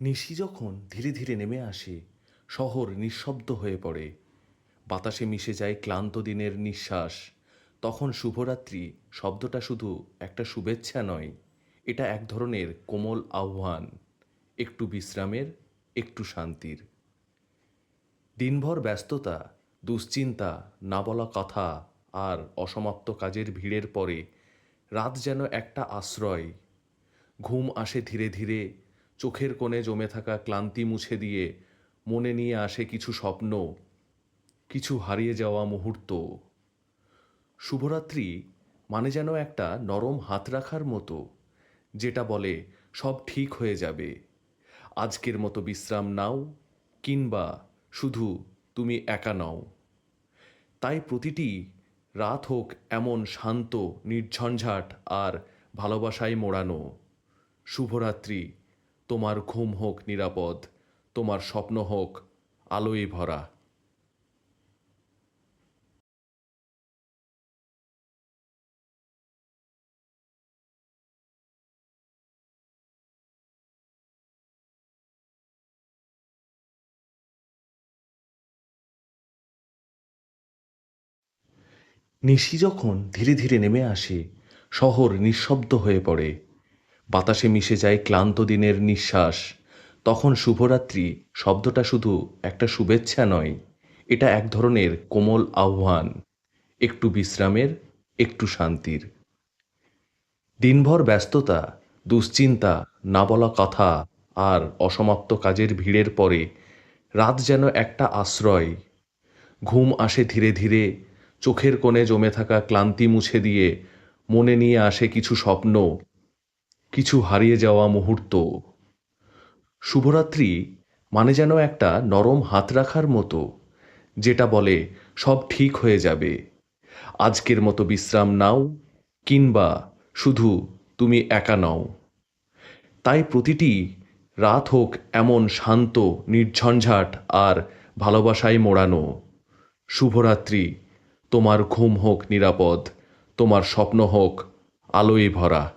নিশি যখন ধীরে ধীরে নেমে আসে, শহর নিঃশব্দ হয়ে পড়ে। বাতাসে মিশে যায় ক্লান্ত দিনের নিঃশ্বাস। তখন শুভরাত্রি শব্দটা শুধু একটা শুভেচ্ছা নয়, এটা এক ধরনের কোমল আহ্বান। একটু বিশ্রামের, একটু শান্তির। দিনভর ব্যস্ততা, দুশ্চিন্তা, না বলা কথা আর অসমাপ্ত কাজের ভিড়ের পরে রাত যেন একটা আশ্রয়। ঘুম আসে ধীরে ধীরে, চোখের কোণে জমে থাকা ক্লান্তি মুছে দিয়ে মনে নিয়ে আসে কিছু স্বপ্ন, কিছু হারিয়ে যাওয়া মুহূর্ত। শুভরাত্রি মানে যেন একটা নরম হাত রাখার মতো, যেটা বলে সব ঠিক হয়ে যাবে। আজকের মতো বিশ্রাম নাও, কিংবা শুধু তুমি একা নও। তাই প্রতিটি রাত হোক এমন শান্ত, নির্ঝঞ্ঝাট আর ভালোবাসায় মোড়ানো। শুভরাত্রি, তোমার ঘুম হোক নিরাপদ, তোমার স্বপ্ন হোক আলোয় ভরা। নিশি যখন ধীরে ধীরে নেমে আসে, শহর নিঃশব্দ হয়ে পড়ে। বাতাসে মিশে যায় ক্লান্ত দিনের নিঃশ্বাস। তখন শুভরাত্রি শব্দটা শুধু একটা শুভেচ্ছা নয়, এটা এক ধরনের কোমল আহ্বান। একটু বিশ্রামের, একটু শান্তির। দিনভর ব্যস্ততা, দুশ্চিন্তা, না বলা কথা আর অসমাপ্ত কাজের ভিড়ের পরে রাত যেন একটা আশ্রয়। ঘুম আসে ধীরে ধীরে, চোখের কোণে জমে থাকা ক্লান্তি মুছে দিয়ে মনে নিয়ে আসে কিছু স্বপ্ন, কিছু হারিয়ে যাওয়া মুহূর্ত। শুভরাত্রি মানে যেন একটা নরম হাত রাখার মতো, যেটা বলে সব ঠিক হয়ে যাবে। আজকের মতো বিশ্রাম নাও, কিংবা শুধু তুমি একা নও। তাই প্রতিটি রাত হোক এমন শান্ত, নির্ঝঞ্ঝাট আর ভালোবাসায় মোড়ানো। শুভরাত্রি, তোমার ঘুম হোক নিরাপদ, তোমার স্বপ্ন হোক আলোয় ভরা।